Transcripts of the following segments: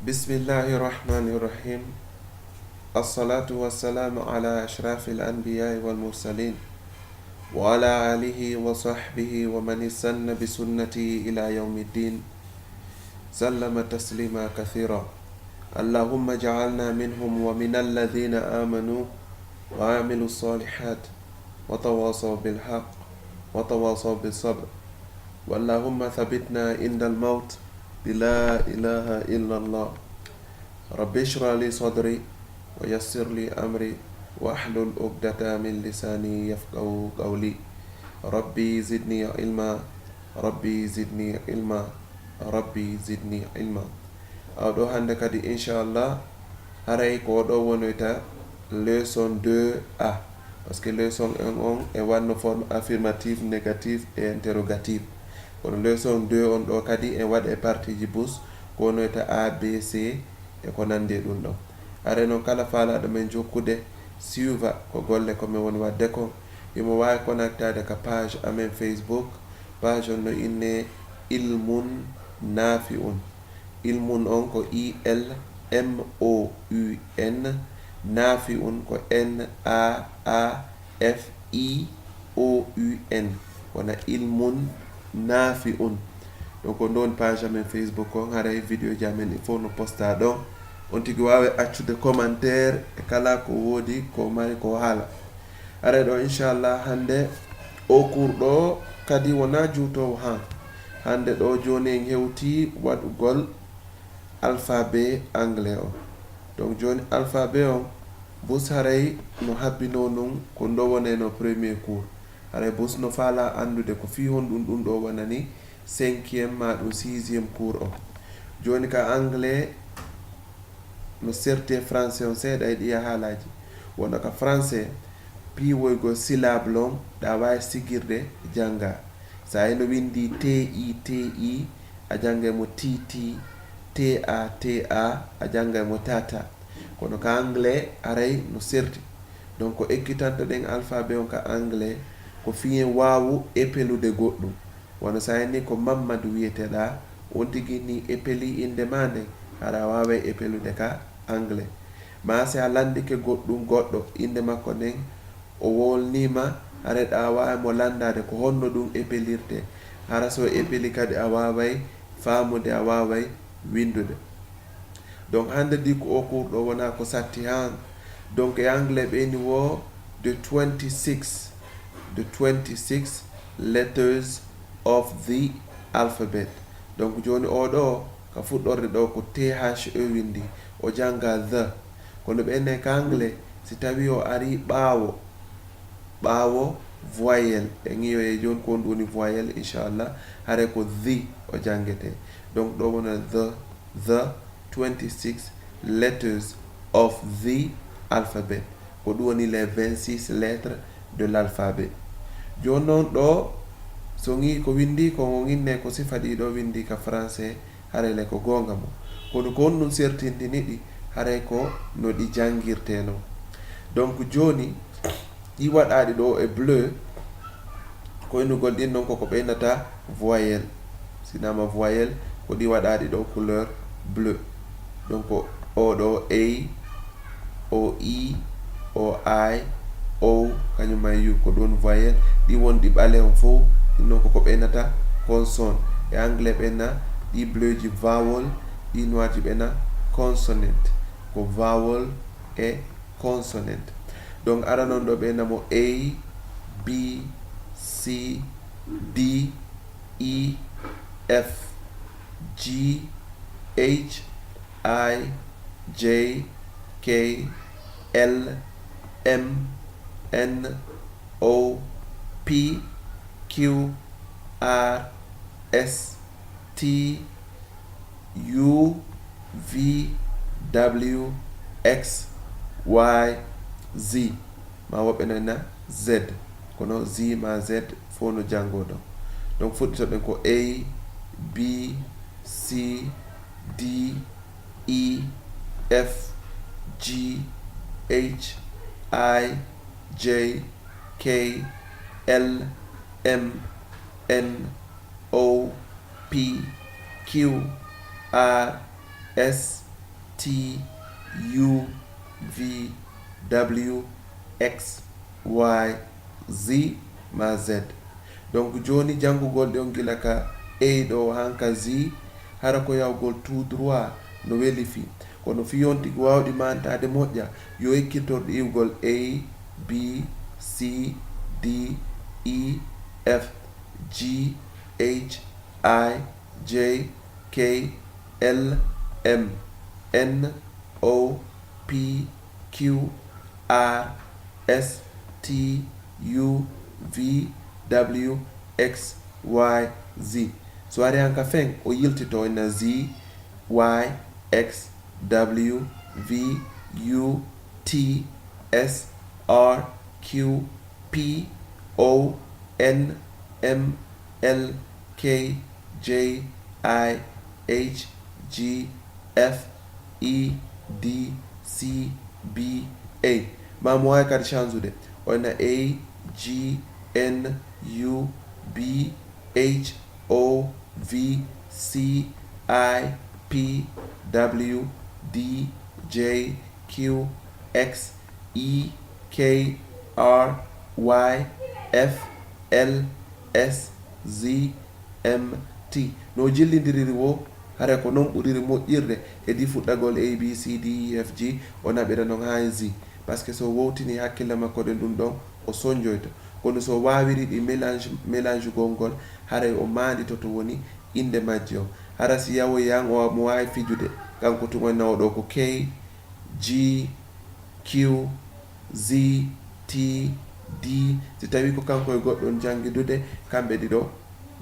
بسم الله الرحمن الرحيم. الصلاة والسلام على أشرف الأنبياء والمرسلين وعلى آله وصحبه ومن استنى بسنته إلى يوم الدين سلم تسليما كثيرا. اللهم اجعلنا منهم ومن الذين آمنوا وعملوا الصالحات وتواصوا بالحق وتواصوا بالصبر. واللهم ثبتنا عند الموت بلا إله إلا الله. رب اشرح لي صدري ويسر لي أمري واحلل عقدة من لساني يفقهوا قولي. ربي زدني علما ربي زدني علما ربي زدني علما. أو hande kadi inchallah haray ko ɗo wonoyta leçon 2A, parce que leçon 1 on e wanno forme affirmative, négative et interrogative. kono leçon 2 on ɗo kadi e waɗa partie ji bus ko wonoyta A, B, C e ko nandi e ɗum ɗon. are noon kala faalaɗo men jokkude suiva ko golle komin woni wadde ko, imo wawi connectade ka page amen Facebook. Page on no inne ilmun nafi'un. Ilmun on ko ILMOUN, nafi'un ko NAAFIOUN, wona ilmun nafi'un. donc ko ɗon page amen Facebook on. haray vidéo ji amen il faut no posta ɗon, on tigi wawi accude commentaire e kala ko woodi ko mari ko haala. are ɗo inchallah hande o cours ɗo kadi wona juutowo han. hande ɗo joni en hewti waɗugol alphabet anglais o. donc joni alphabet on bus haray no habbino nun ko ɗo woneno premier cours. haray bus no faala andude ko fi hon ɗum ɗo wonani 5e ma ɗum 6e cours o. joni ka anglais no serte français on seeɗa e ɗiya haalaji. wona ka français piiwoygol syllabe on ɗa wawi sigirde janga. sa no windi ti a jangay mo tt, ta a jangay mo tata. kono ka anglais aray no serti. donc ko ekkitanto ɗen alphabet on ka anglais ko fiyen wawu epelude goɗɗum. wona sa ni ko Mamadou wiyeteɗa, on tigi ni epeli inde ma nde haɗa wawa epelude ka anglais. ma si a landike goɗɗum goɗɗo inde makko nden o wolnima, hara ɗa wawi mo landade ko honno ɗum epelirte. hara so epeli kadi a waway famude, a waway windude. donc hande di ko o cours ɗo wona ko satti han. donc e anglais ɓeni wo the 26 letters of the alphabet. donc joni oɗo ka fuɗɗorde ɗo ko THE windi, o janga the. kono ɓenne ka anglais si tawi o ari ɓaawo voyelle e ŋiyo e joni ko woni voyelle inchallah hare ko the o jangete. donc ɗo wona the 26 letters of the alphabet, ko ɗum woni les 26 lettres de l'alphabet. joni noon ɗo so ŋi ko windi ko ŋinne ko sifa ɗi ɗo windi ka français haray le ko gonga mo. kono ko on ɗum sertintini ɗi haray ko no ɗi jangirteno. donc joni ɗi waɗaɗi ɗo e bleu ko enugol ɗin noon koko ɓeynata voyelle. sinama voyelle ko ɗi waɗaɗi ɗo couleur bleu. donc o ɗo a, o e, o I, o kañum may u ko ɗon voyelle. ɗi wonɗi ɓale on fof ɗin noon koko ɓeynata consonne. e anglais ɓenna ɗi bleu ji vowel, ɗi noir ji ɓena consonant. ko vowel e consonant. donc ara noon ɗo ɓeynamo a, b, c, d, e, f, g, h, I, j, k, l, m, n, o, p, q, r, s, t, u, v, w, x, y, z. ma woɓɓe nana z, kono z ma z fo no jangoɗo. donc fuɗɗitoɗen ko a, b, c, d, e, f, g, h, I, j, k, l, m, n, o, p, q, r, s, T U V W X Y Z ma Z. donc joni jangugol ɗe on gila ka A ɗo hanka Z hara ko yawgol tout droit no weli fi kono fi yonti wawɗi mantade moƴƴa yo ekkittorɗo iwgol A B C D E F G H I J K L M N O P Q R S T U V W X Y Z. so ari hanka fen o yiltito ena Z Y X W V U T S R Q P O N M L K J I H G F E D C B A. Mamo ay kadi chanzude ona A G N U B H O V C I P W D J Q X E K R Y F L S Z M T. no jillidiriri wo hara ko non ɓuriri moƴƴirde hedi fuɗɗagol A B C D E F G o naɓira non ha Z par ce que so wowtini hakkille makko ɗen ɗum ɗon o soñjoyto kono so wawiri ɗi mélange gongol haray o mandito to woni inde majji o hara si yawoyan o mo wawi fijude kanko tugon nawoɗo ko K G Q Z T D si tawi ko kanko e goɗɗon jangidude kamɓe ɗiɗo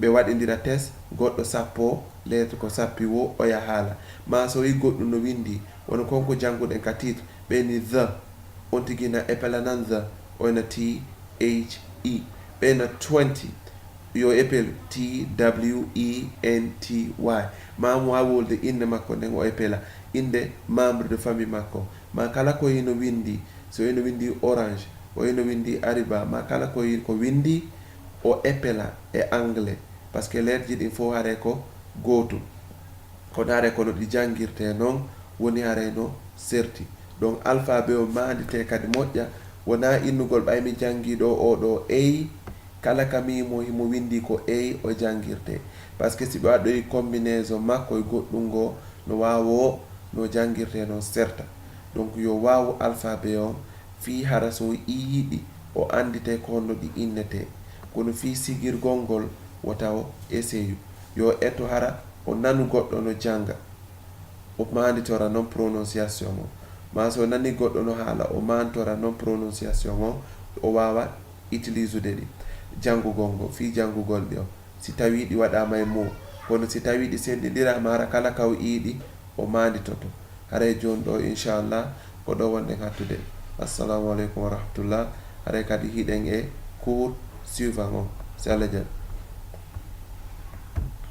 ɓe waɗidira test goɗɗo sappo lettre ko sappi wo oya haala ma so wi goɗɗum no windi wona konko janguɗen ka titre ɓeni the on tigina epelanan the oyna T H E ɓena 20 yo epel T W E N T Y ma mo wawi wolde inde makko nden o epela inde membre de famille makko ma kala ko yino windi so yino windi orange o yino windi ariba ma kala ko windi o epela e anglais par ce que lettre ji ɗin fo hare ko gotum kono hare kono ɗi jangirte noon woni hare no serti donc alphabet o mandite kadi moƴƴa wona innugol ɓaymi jangiɗo oɗo A kala kamimo himo windi ko A o jangirte par ce que si ɓe waɗɗoyi combinaison makko e goɗɗum go no wawo no jangirte no serta donc yo wawu alphabet o fi hara so yiɗi o andite ko honno ɗi innete kono fi sigirgol ngol wota o essayu yo etto hara o nanu goɗɗo no janga o manditora non prononciation o ma so nani goɗɗo no haala o mantora non prononciation o wawa utilisude ɗi jangugol ngo fi jangugol ɗi o si tawi ɗi waɗama e mo kono si tawi ɗi sendidirama hara kala kaw iɗi o manditoto haray joni ɗo inchallah ko ɗo wonɗen hattude assalamu aleykum wa rahmatullah haray kadi hiɗen e cours suivant o si Allah jaɓi